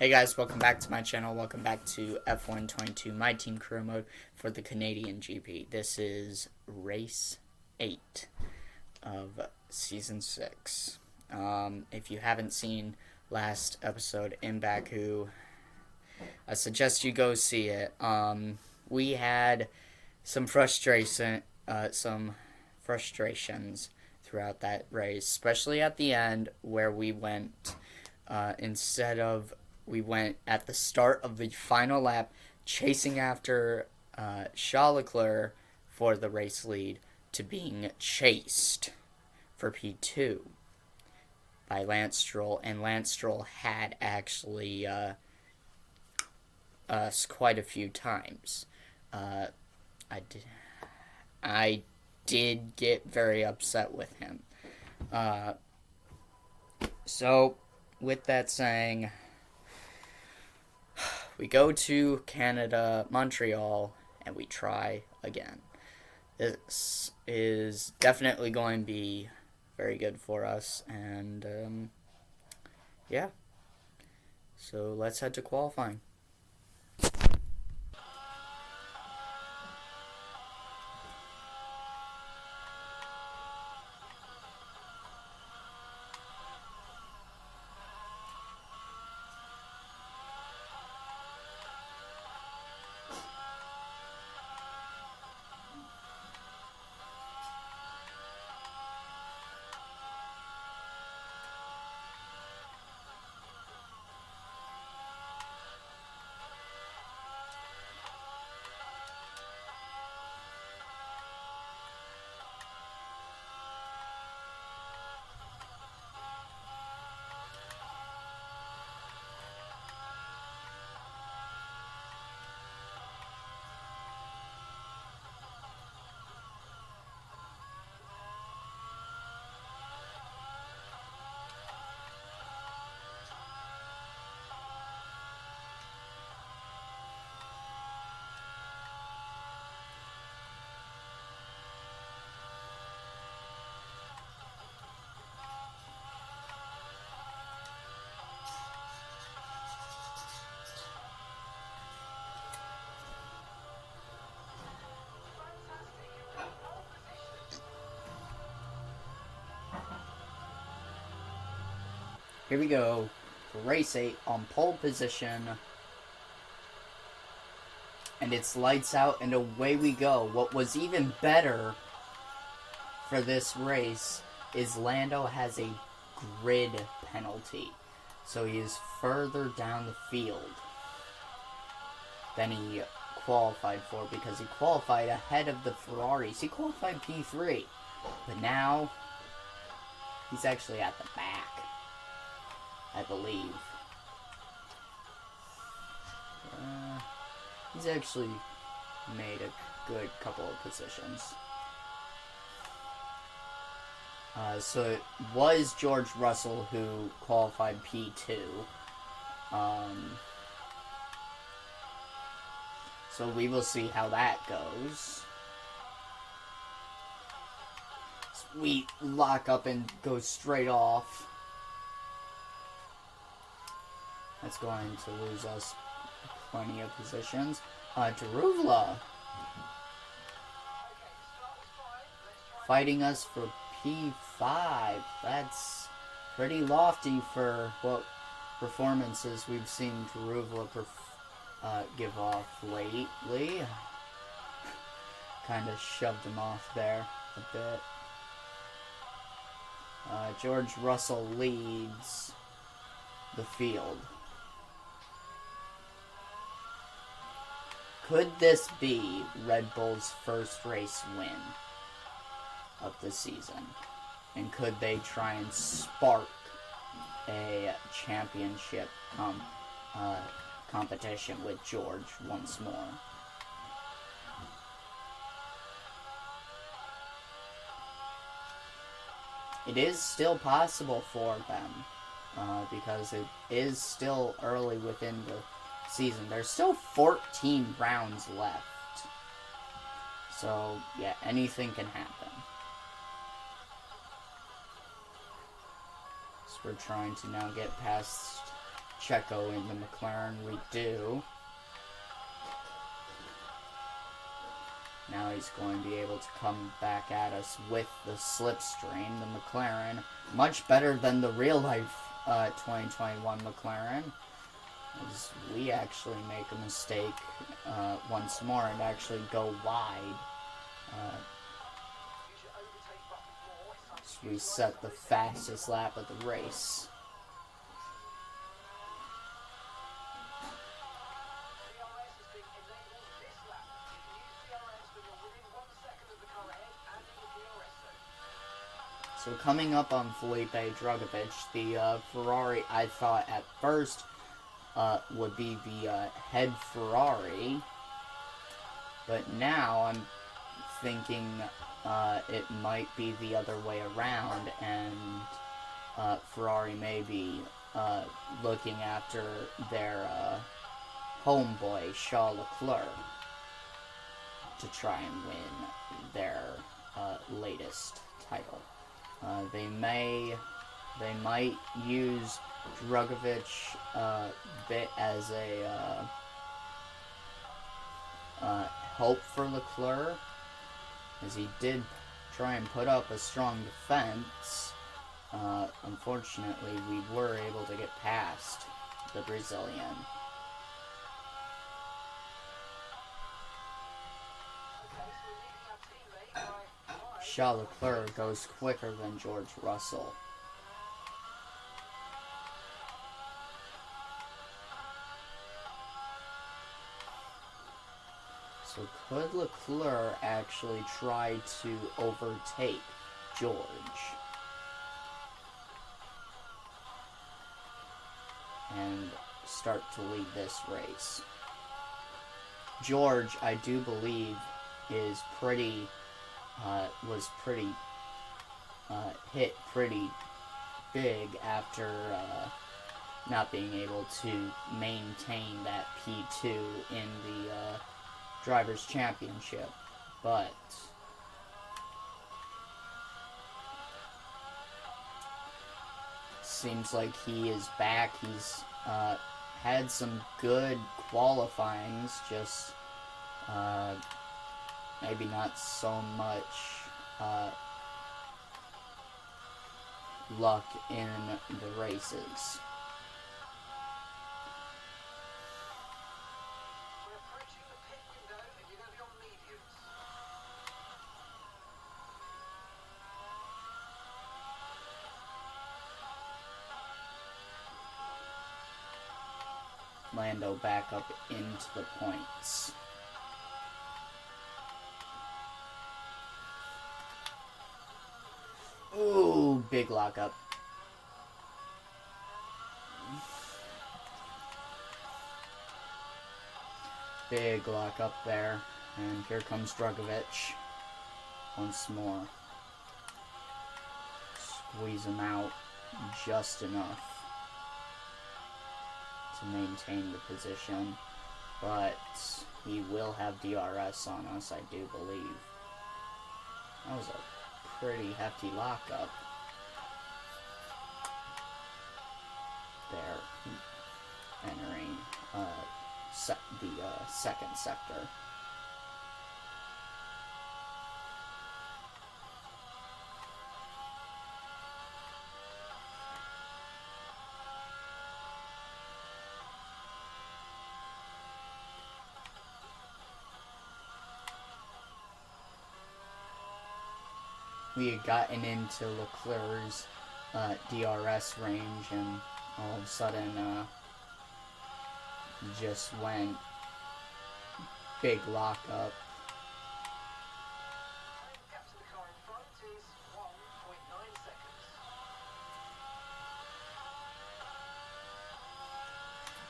Hey guys, welcome back to my channel. Welcome back to F122, my team career mode for the Canadian GP. This is race 8 of season 6. If you haven't seen last episode in Baku, I suggest you go see it. We had some frustrations throughout that race, especially at the end where we went we went at the start of the final lap chasing after Charles Leclerc for the race lead to being chased for P2 by Lance Stroll, and Lance Stroll had actually us quite a few times. I did get very upset with him. So, with that saying, we go to Canada, Montreal, and we try again. This is definitely going to be very good for us, and yeah. So let's head to qualifying. Here we go. Race 8 on pole position. And it's lights out and away we go. What was even better for this race is Lando has a grid penalty. So he is further down the field than he qualified for, because he qualified ahead of the Ferraris. He qualified P3. But now he's actually at the back, I believe. He's actually made a good couple of positions. So it was George Russell who qualified P2. So we will see how that goes. We lock up and go straight off. That's going to lose us plenty of positions. Daruvla fighting us for P5. That's pretty lofty for what performances we've seen Daruvla give off lately. Kind of shoved him off there a bit. George Russell leads the field. Could this be Red Bull's first race win of the season? And could they try and spark a championship competition with George once more? It is still possible for them, because it is still early within the season. There's still 14 rounds left. So, yeah, anything can happen. So we're trying to now get past Checo in the McLaren, we do. Now he's going to be able to come back at us with the slipstream. The McLaren, much better than the real-life 2021 McLaren. As we actually make a mistake once more and actually go wide. So we set the fastest lap of the race. So coming up on Felipe Drugovich, the Ferrari I thought at first would be the head Ferrari, but now I'm thinking it might be the other way around, and Ferrari may be looking after their homeboy, Charles Leclerc, to try and win their latest title. They might use Drugovich bit as a hope for Leclerc, as he did try and put up a strong defense. Unfortunately, we were able to get past the Brazilian. Charles Leclerc goes quicker than George Russell. So could Leclerc actually try to overtake George? And start to lead this race. George, I do believe, is pretty... was pretty hit pretty big after not being able to maintain that P2 in the Drivers' Championship, but seems like he is back. He's had some good qualifyings, just maybe not so much luck in the races. Lando back up into the points. Ooh, big lockup. Big lockup there. And here comes Drugovich once more. Squeeze him out just enough to maintain the position. But he will have DRS on us, I do believe. That was a pretty hefty lockup there, entering the second sector. We had gotten into Leclerc's DRS range, and all of a sudden just went big lockup.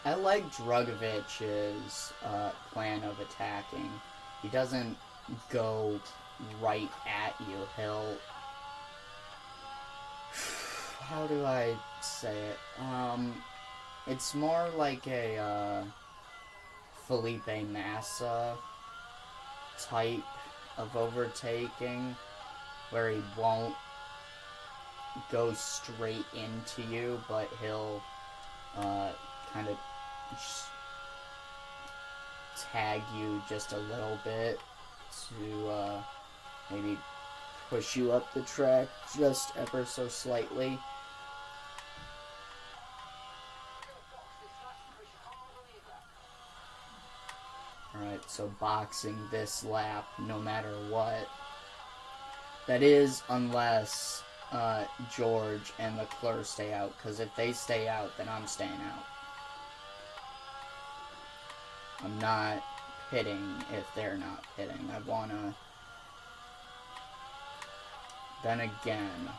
I like Drugovich's plan of attacking. He doesn't go right at you. He'll... How do I say it? It's more like a Felipe Massa type of overtaking, where he won't go straight into you, but he'll kind of tag you just a little bit to maybe push you up the track just ever so slightly. Alright, so boxing this lap no matter what. That is, unless George and Leclerc stay out, because if they stay out, then I'm staying out. I'm not pitting if they're not pitting. I wanna... Then again,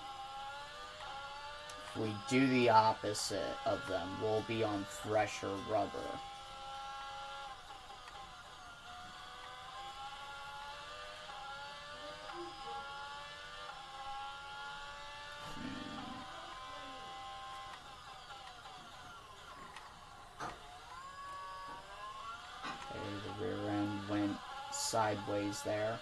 if we do the opposite of them, we'll be on fresher rubber. The rear end went sideways there.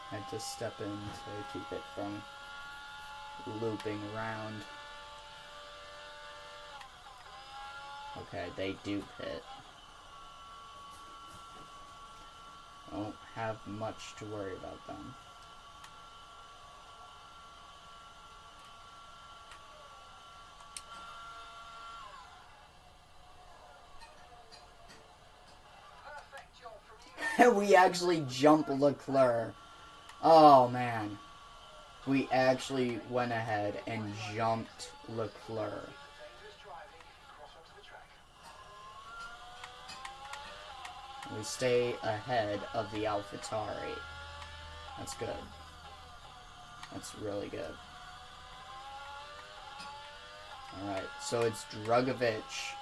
Had to step in to keep it from looping around. Okay, they do pit. Don't have much to worry about them. We actually jump Leclerc. Oh man. We actually went ahead and jumped Leclerc. We stay ahead of the AlphaTauri. That's good. That's really good. Alright, so it's Drugovich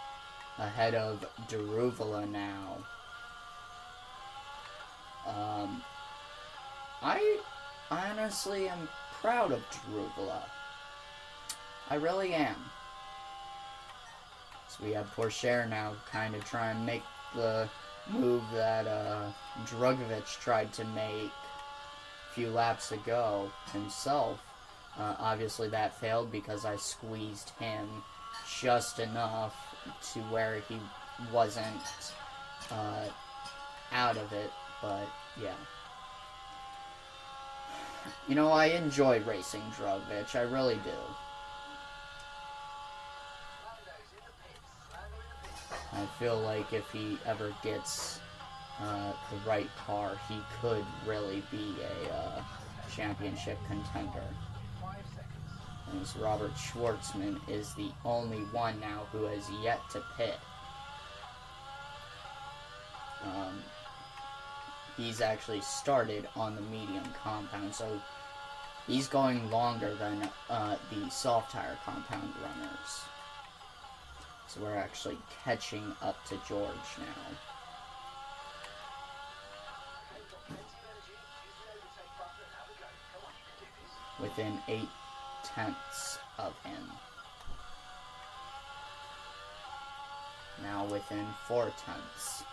ahead of Daruvala now. I honestly am proud of Daruvala. I really am. So we have Pourchaire now kind of trying to make the move that Drugovich tried to make a few laps ago himself. Obviously that failed because I squeezed him just enough to where he wasn't out of it, but yeah. You know, I enjoy racing Drugovich, I really do. I feel like if he ever gets the right car, he could really be a championship contender. As Robert Schwartzman is the only one now who has yet to pit. He's actually started on the medium compound, so he's going longer than the soft tire compound runners. So we're actually catching up to George now. Within 8/10 of him. Now within 4/10.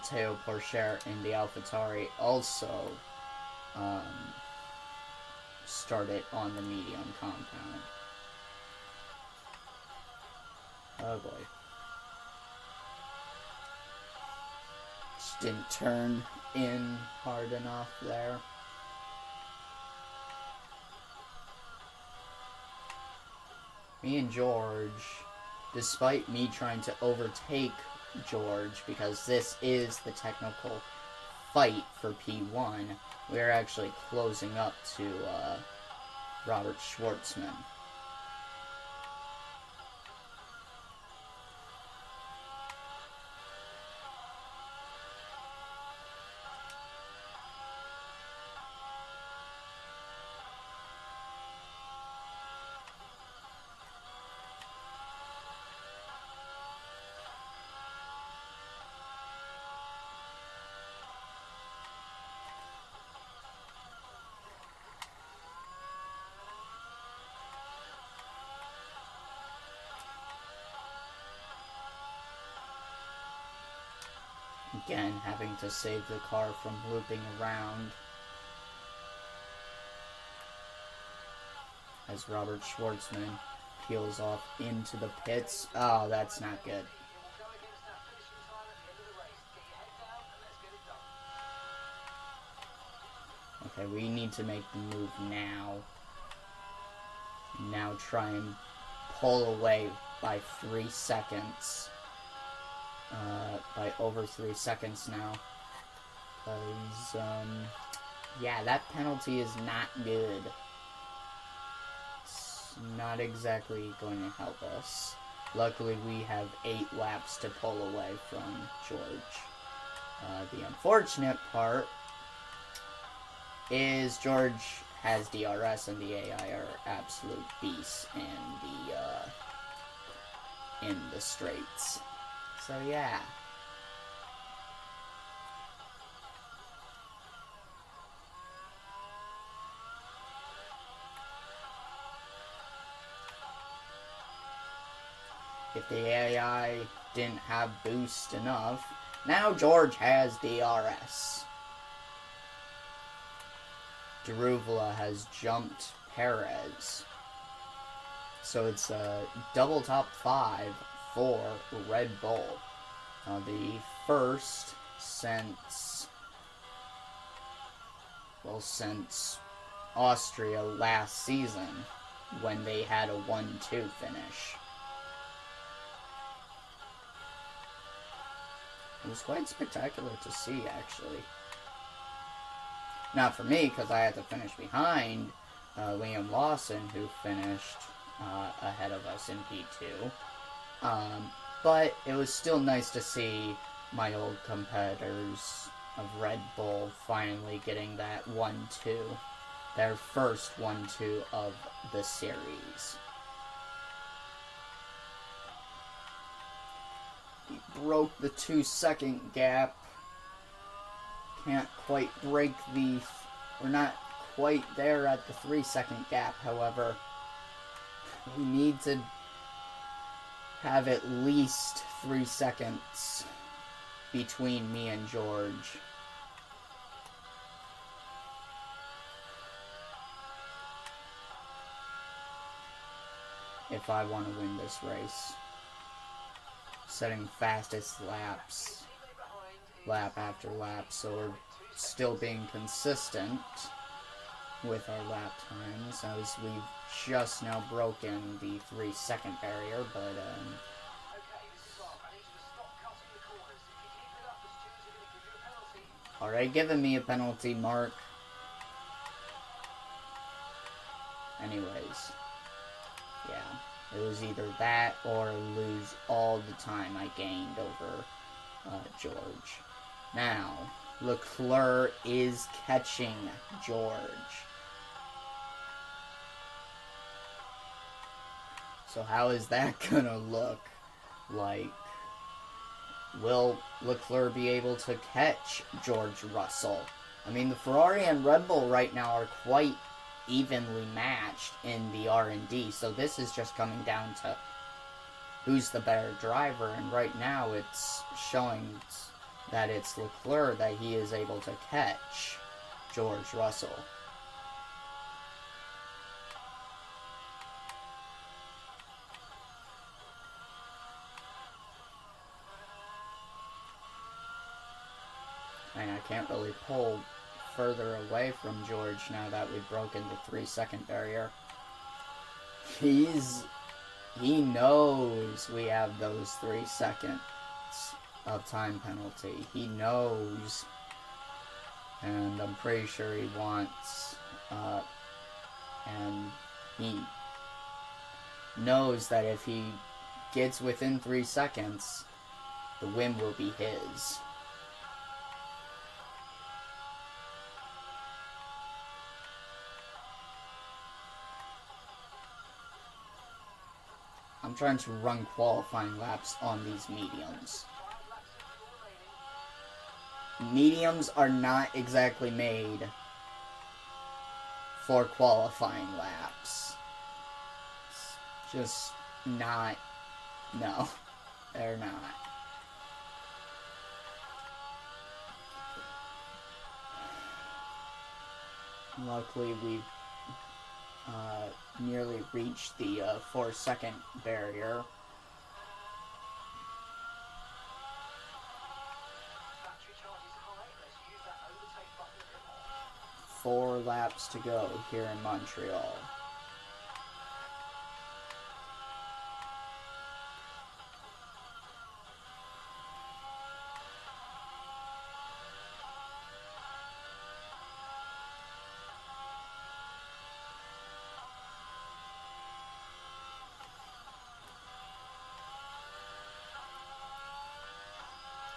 Théo Pourchaire in the AlphaTauri also started on the medium compound. Oh boy. Just didn't turn in hard enough there. Me and George, despite me trying to overtake George, because this is the technical fight for P1, we're actually closing up to Robert Schwartzman. Again, having to save the car from looping around. As Robert Schwartzman peels off into the pits. Oh, that's not good. Okay, we need to make the move now. Now try and pull away by 3 seconds. By over 3 seconds now. Because, yeah, that penalty is not good. It's not exactly going to help us. Luckily, we have 8 laps to pull away from George. The unfortunate part is George has DRS and the AI are absolute beasts in the straights. So yeah. If the AI didn't have boost enough, now George has DRS. Daruvula has jumped Perez. So it's a double top 5 for Red Bull. The first since Austria last season when they had a 1-2 finish. It was quite spectacular to see, actually. Not for me, because I had to finish behind Liam Lawson, who finished ahead of us in P2. But it was still nice to see my old competitors of Red Bull finally getting that 1-2. Their first 1-2 of the series. He broke the 2-second gap. Can't quite break the... We're not quite there at the 3-second gap, however. We need to have at least 3 seconds between me and George. If I want to win this race. Setting fastest laps, lap after lap, so we're still being consistent with our lap times, as we've just now broken the 3-second barrier, but already given me a penalty, Mark. Anyways, yeah. It was either that or lose all the time I gained over George. Now, Leclerc is catching George. So how is that gonna look like? Will Leclerc be able to catch George Russell? I mean, the Ferrari and Red Bull right now are quite evenly matched in the R&D, so this is just coming down to who's the better driver, and right now it's showing that it's Leclerc that he is able to catch George Russell. And I can't really pull further away from George now that we've broken the 3-second barrier. He knows we have those 3 seconds of time penalty. He knows, and I'm pretty sure he wants, and he knows that if he gets within 3 seconds, the win will be his. I'm trying to run qualifying laps on these mediums. Mediums are not exactly made for qualifying laps. It's just not. No, they're not. Luckily, we nearly reached the 4-second barrier. Four laps to go here in Montreal.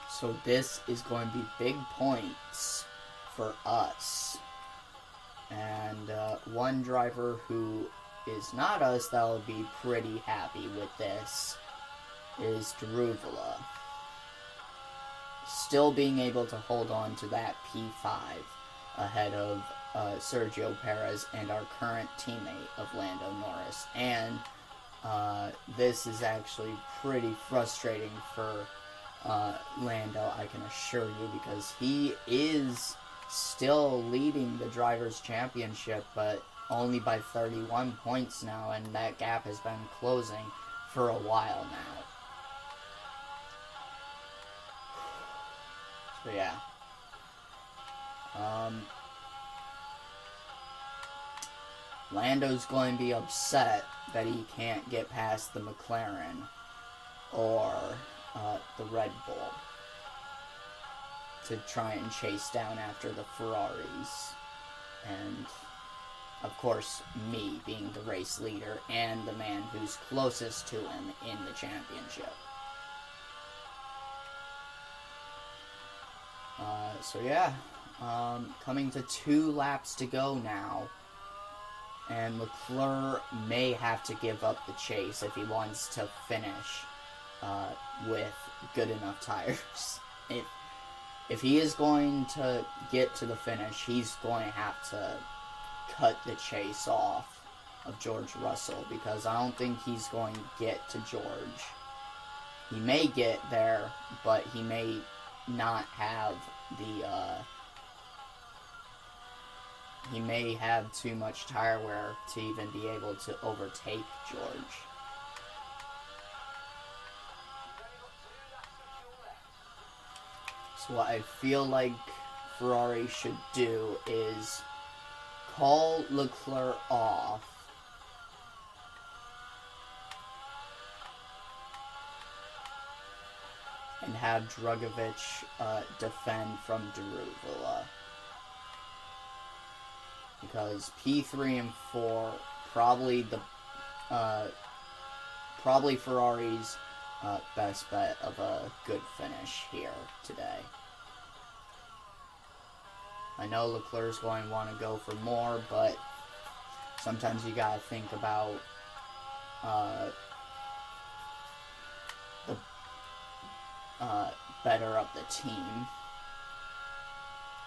So this is going to be big points for us. And one driver who is not us that will be pretty happy with this is Daruvula. Still being able to hold on to that P5 ahead of Sergio Perez and our current teammate of Lando Norris. And this is actually pretty frustrating for Lando, I can assure you, because he is still leading the Drivers' Championship, but only by 31 points now, and that gap has been closing for a while now. So yeah. Lando's going to be upset that he can't get past the McLaren or the Red Bull to try and chase down after the Ferraris. And, of course, me being the race leader and the man who's closest to him in the championship. So yeah, coming to 2 laps to go now. And Leclerc may have to give up the chase if he wants to finish with good enough tires. If he is going to get to the finish, he's going to have to cut the chase off of George Russell, because I don't think he's going to get to George. He may get there, but he may not have the he may have too much tire wear to even be able to overtake George. So what I feel like Ferrari should do is call Leclerc off and have Drugovich defend from Daruvula. Because P3 and 4 probably Ferrari's best bet of a good finish here today. I know Leclerc's going to want to go for more, but sometimes you gotta think about the better of the team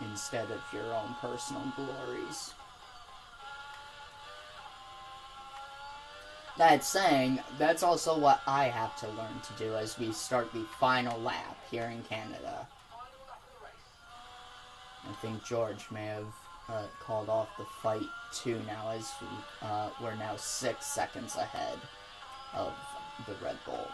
instead of your own personal glories. That saying, that's also what I have to learn to do as we start the final lap here in Canada. I think George may have called off the fight too now, as we're now 6 seconds ahead of the Red Bull.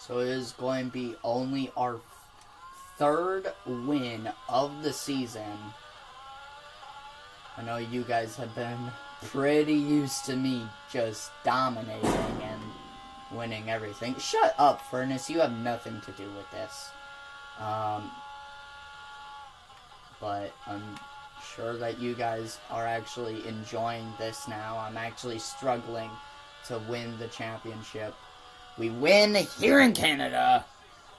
So it is going to be only our 3rd win of the season. I know you guys have been pretty used to me just dominating and winning everything. Shut up, Furnace. You have nothing to do with this. But I'm sure that you guys are actually enjoying this now. I'm actually struggling to win the championship. We win here in Canada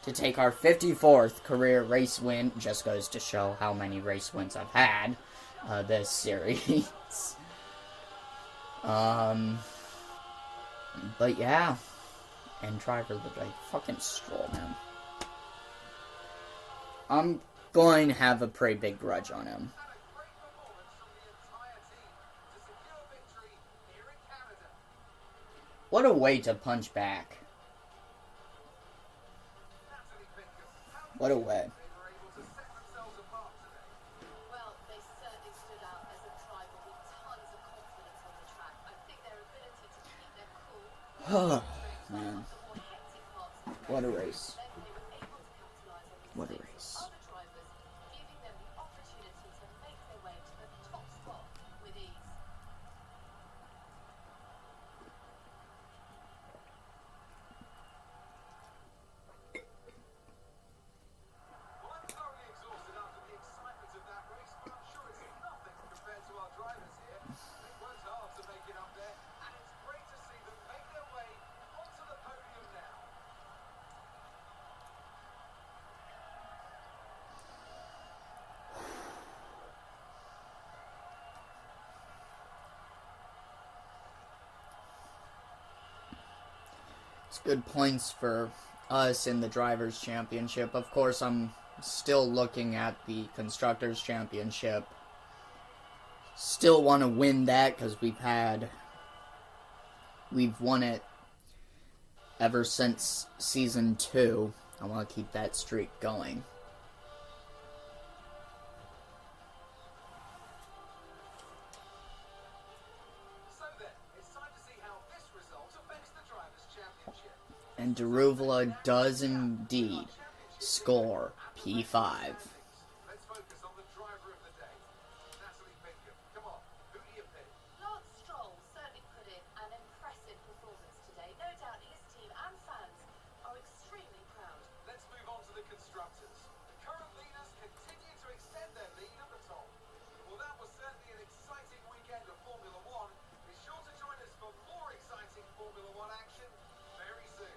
to take our 54th career race win. Just goes to show how many race wins I've had. this series. But yeah, and driver of the day, fucking Stroll, man. I'm going to have a pretty big grudge on him. What a way to punch back. What a way. Well, they certainly stood out as a driver with tons of confidence on the track. I think their ability to keep their cool. Man. What a race. What a race. Other drivers, giving them the opportunity to make their way to the top spot with ease. Well, I'm thoroughly exhausted after the excitement of that race, but I'm sure it's nothing compared to our drivers here. They worked hard to make it up there, and it's great to see them make their way onto the podium now. It's good points for us in the Drivers' Championship. Of course, I'm still looking at the Constructors' Championship. Still want to win that because we've won it ever since Season 2. I want to keep that streak going. So then, it's time to see how this result affects the Drivers' Championship. And Daruvla does indeed score P5. Let's focus on the driver of the day, Natalie Pinkham. Come on, who do you pick? Lance Stroll certainly put in an impressive performance today. No doubt his team and fans are extremely proud. Let's move on to the constructors. The current leaders continue to extend their lead at the top. Well, that was certainly an exciting weekend of Formula One. Be sure to join us for more exciting Formula One action very soon.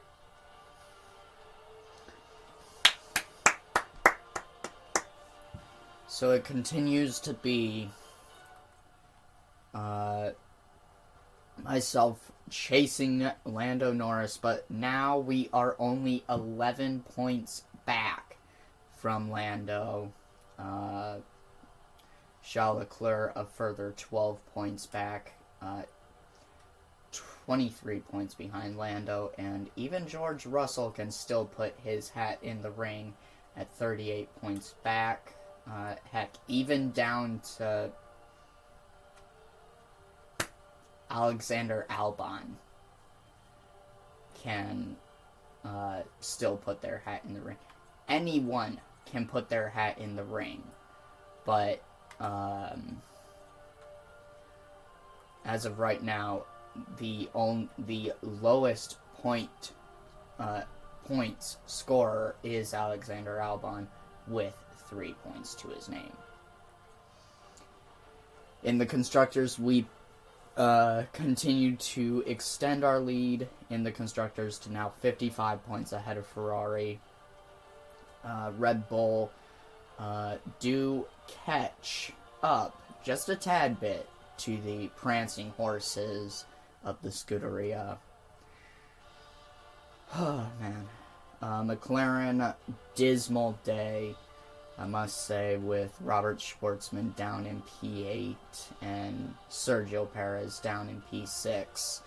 So it continues to be myself chasing Lando Norris, but now we are only 11 points back from Lando. Charles Leclerc a further 12 points back, 23 points behind Lando, and even George Russell can still put his hat in the ring at 38 points back. Heck, even down to Alexander Albon can still put their hat in the ring. Anyone can put their hat in the ring, but as of right now, the lowest points scorer is Alexander Albon with 3 points to his name. In the Constructors, we continue to extend our lead in the Constructors to now 55 points ahead of Ferrari. Red Bull do catch up just a tad bit to the prancing horses of the Scuderia. Oh, man. McLaren, dismal day, I must say, with Robert Schwartzman down in P8 and Sergio Perez down in P6.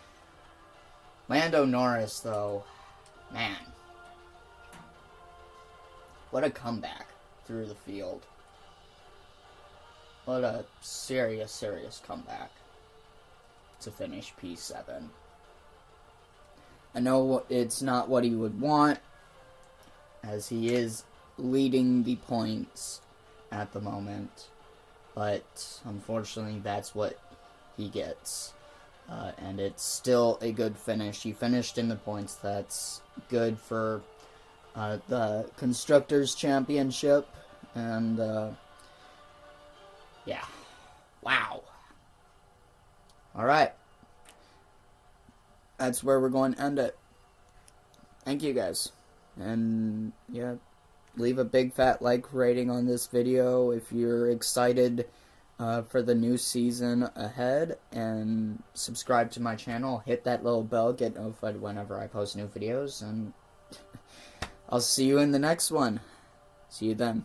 Lando Norris, though, man, what a comeback through the field. What a serious comeback to finish P7. I know it's not what he would want, as he is leading the points at the moment, but unfortunately that's what he gets, and it's still a good finish. He finished in the points. That's good for the Constructors' Championship, and yeah, wow. Alright, that's where we're going to end it. Thank you guys, and yeah, leave a big fat like rating on this video if you're excited for the new season ahead, and subscribe to my channel. Hit that little bell, get notified whenever I post new videos, and I'll see you in the next one. See you then.